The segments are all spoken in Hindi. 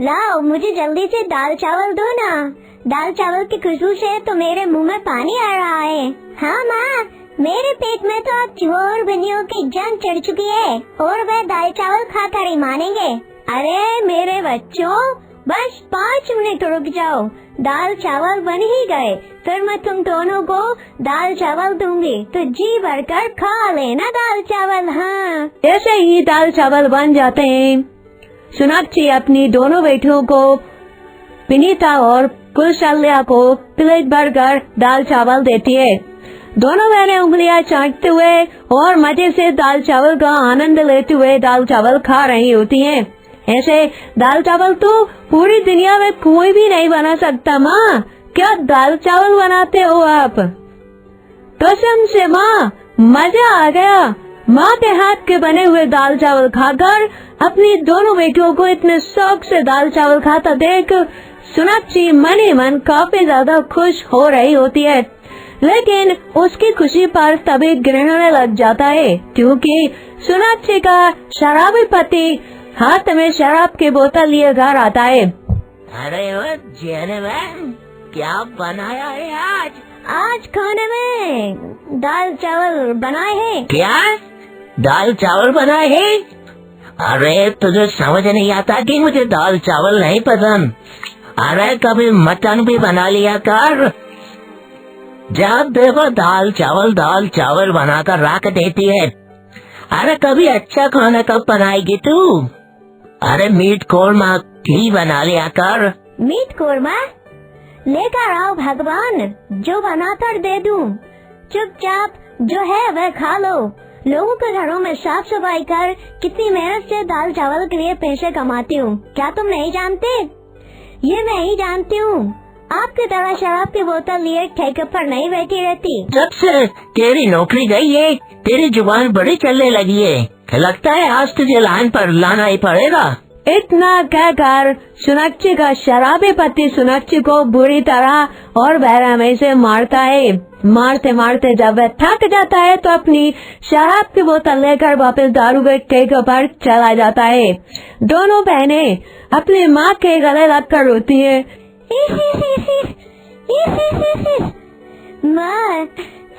लाओ मुझे जल्दी से दाल चावल दो ना। दाल चावल की खुशबू से तो मेरे मुंह में पानी आ रहा है। हाँ माँ, मेरे पेट में तो अब चूहों और बिल्लियों की जंग चढ़ चुकी है और वह दाल चावल खाकर ही मानेंगे। अरे मेरे बच्चों, बस 5 मिनट रुक जाओ, दाल चावल बन ही गए, फिर मैं तुम दोनों को दाल चावल दूंगी, तो जी भरकर खा लेना दाल चावल। हाँ, ऐसे ही दाल चावल बन जाते हैं। सोनाक्षी अपनी दोनों बेटियों को, विनीता और कौशल्या को प्लेट भरकर दाल चावल देती है। दोनों बहनें उंगलियां चाटते हुए और मजे से दाल चावल का आनंद लेते हुए दाल चावल खा रही होती हैं। ऐसे दाल चावल तो पूरी दुनिया में कोई भी नहीं बना सकता। माँ, क्या दाल चावल बनाते हो आप? कसम से माँ, मजा आ गया। माँ के हाथ के बने हुए दाल चावल खाकर अपनी दोनों बेटियों को इतने शौक से दाल चावल खाता देख सोनाक्षी मन ही मन काफी ज्यादा खुश हो रही होती है। लेकिन उसकी खुशी पर तभी गिरने लग जाता है, क्योंकि सोनाक्षी का शराबी पति हाथ में शराब की बोतल लिए घर आता है। अरे वो जेनवन, क्या बनाया है आज? आज खाने में दाल चावल बनाए हैं। क्या दाल चावल बनाए हैं? अरे तुझे समझ नहीं आता कि मुझे दाल चावल नहीं पसंद। अरे कभी मटन भी बना लिया कर। जब देखो दाल चावल बनाकर रख देती है। अरे कभी अच्छा खाना कब बनाएगी तू? अरे मीट कोरमा ही बना लिया कर। मीट कोरमा लेकर आओ भगवान, जो बनाकर दे दूं। चुपचाप जो है वह खा लो। लोगों के घरों में साफ सफाई कर कितनी मेहनत से दाल चावल के लिए पैसे कमाती हूँ, क्या तुम नहीं जानते? ये मैं ही जानती हूँ। आपकी तरह शराब की बोतल लिए ठेके पर नहीं बैठी रहती। जब से तेरी नौकरी गई है, तेरी जुबान बड़ी चलने लगी है। लगता है आज तुझे लाइन पर लाना ही पड़ेगा। इतना कहकर सोनाक्षी का शराबी पति सोनाक्षी को बुरी तरह और बेरहमी से मारता है। मारते मारते जब वह थक जाता है तो अपनी शराब की बोतल लेकर वापस दारू के ठेके पर चला जाता है। दोनों बहनें अपनी माँ के गले लगकर रोती है। माँ,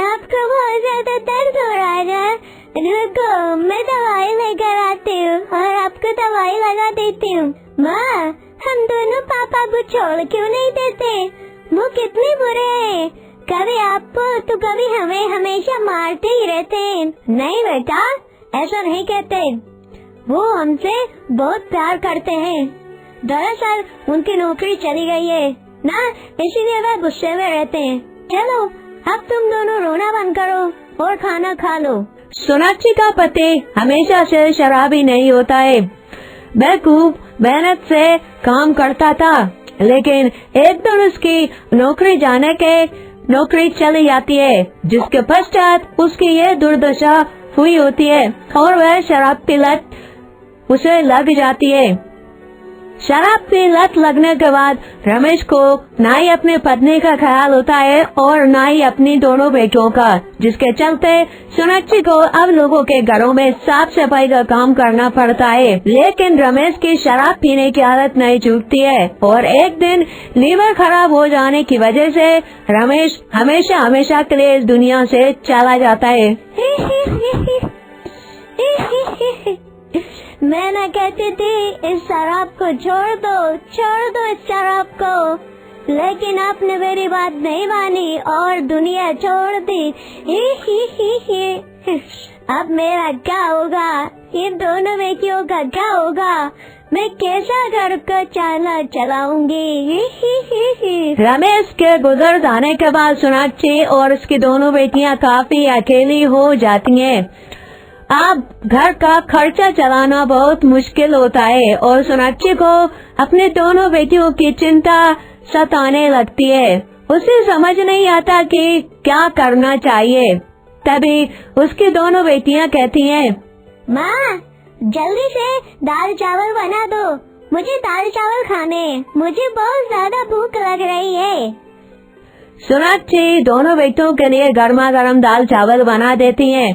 आपको बहुत ज्यादा दर्द हो रहा है। रुको, मैं दवाई लेकर आती हूँ और आपको दवाई लगा देती हूँ। माँ, हम दोनों पापा को छोड़ क्यों नहीं देते? वो कितने बुरे हैं, कभी आपको तो कभी हमें हमेशा मारते ही रहते हैं। नहीं बेटा, ऐसा नहीं कहते, वो हमसे बहुत प्यार करते हैं। दरअसल उनकी नौकरी चली गई है ना, इसीलिए वह गुस्से में रहते हैं। चलो अब तुम दोनों रोना बंद करो और खाना खा लो। सोनाक्षी का पति हमेशा से शराबी नहीं होता है। वह खूब मेहनत से काम करता था, लेकिन एक दिन उसकी नौकरी चली जाती है, जिसके पश्चात उसकी ये दुर्दशा हुई होती है और वह शराब की लत उसे लग जाती है। शराब की लत लगने के बाद रमेश को न ही अपने पत्नी का ख्याल होता है और न ही अपनी दोनों बेटियों का, जिसके चलते सोनाक्षी को अब लोगों के घरों में साफ सफाई का काम करना पड़ता है। लेकिन रमेश की शराब पीने की आदत नहीं छूटती है और एक दिन लीवर खराब हो जाने की वजह से रमेश हमेशा के लिए इस दुनिया से चला जाता है। मैं ना कहती थी इस शराब को छोड़ दो इस शराब को, लेकिन आपने मेरी बात नहीं मानी और दुनिया छोड़ दी। अब मेरा क्या होगा? ये दोनों बेटियों का क्या होगा? मैं कैसा घर का चाला चलाऊंगी? रमेश के गुजर जाने के बाद सोनाक्षी और उसकी दोनों बेटियां काफी अकेली हो जाती हैं। अब घर का खर्चा चलाना बहुत मुश्किल होता है और सोनाक्षी को अपने दोनों बेटियों की चिंता सताने लगती है। उसे समझ नहीं आता कि क्या करना चाहिए। तभी उसकी दोनों बेटियां कहती हैं, माँ, जल्दी से दाल चावल बना दो, मुझे दाल चावल खाने, मुझे बहुत ज्यादा भूख लग रही है। सोनाक्षी दोनों बेटियों के लिए गर्मा गर्म दाल चावल बना देती हैं।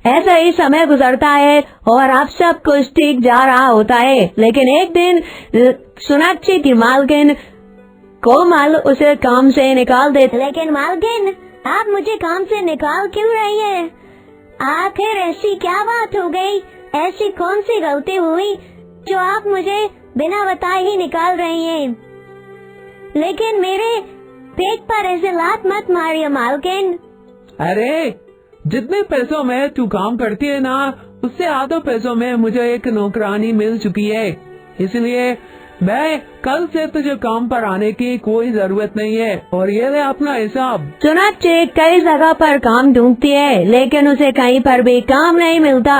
ऐसा ही समय गुजरता है और अब सब कुछ ठीक जा रहा होता है। लेकिन एक दिन सोनाक्षी की मालकिन कोमल उसे काम से निकाल देती। लेकिन मालकिन, आप मुझे काम से निकाल क्यों रही है? आखिर ऐसी क्या बात हो गई? ऐसी कौन सी गलती हुई जो आप मुझे बिना बताए ही निकाल रही हैं? लेकिन मेरे पेट पर ऐसे लात मत मारिए मालकिन। अरे जितने पैसों में तू काम करती है ना, उससे आधे पैसों में मुझे एक नौकरानी मिल चुकी है, इसलिए मैं कल से तुझे काम पर आने की कोई जरूरत नहीं है। और ये ले अपना हिसाब। सोनाक्षी कई जगह पर काम ढूंढती है, लेकिन उसे कहीं पर भी काम नहीं मिलता।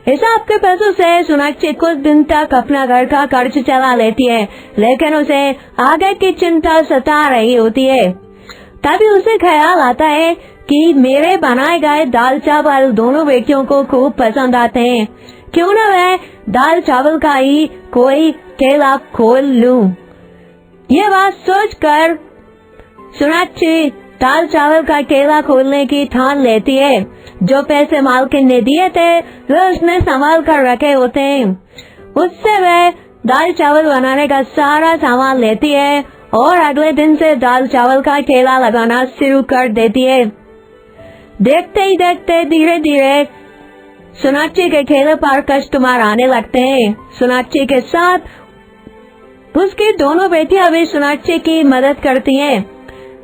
हिसाब के पैसों से सोनाक्षी कुछ दिन तक अपना घर का खर्च चला लेती है, लेकिन उसे आगे की चिंता सता रही होती है। तभी उसे ख्याल आता है कि मेरे बनाए गए दाल चावल दोनों बेटियों को खूब पसंद आते हैं, क्यों न मैं दाल चावल का ही कोई ठेला खोल लूं। ये बात सोचकर सोनाक्षी दाल चावल का ठेला खोलने की ठान लेती है। जो पैसे मालकिन ने दिए थे वे उसने संभाल कर रखे होते हैं। उससे वह दाल चावल बनाने का सारा सामान लेती है और अगले दिन से दाल चावल का ठेला लगाना शुरू कर देती है। देखते ही देखते धीरे धीरे सोनाक्षी के ठेले पर कस्टमर आने लगते हैं। सोनाक्षी के साथ उसकी दोनों बेटियां भी सोनाक्षी की मदद करती हैं।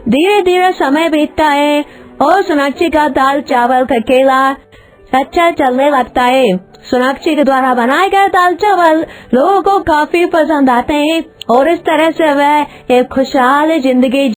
धीरे धीरे समय बीतता है और सोनाक्षी का दाल चावल का ठेला अच्छा चलने लगता है। सोनाक्षी के द्वारा बनाए गए दाल चावल लोगों को काफी पसंद आते हैं और इस तरह से वह एक खुशहाल जिंदगी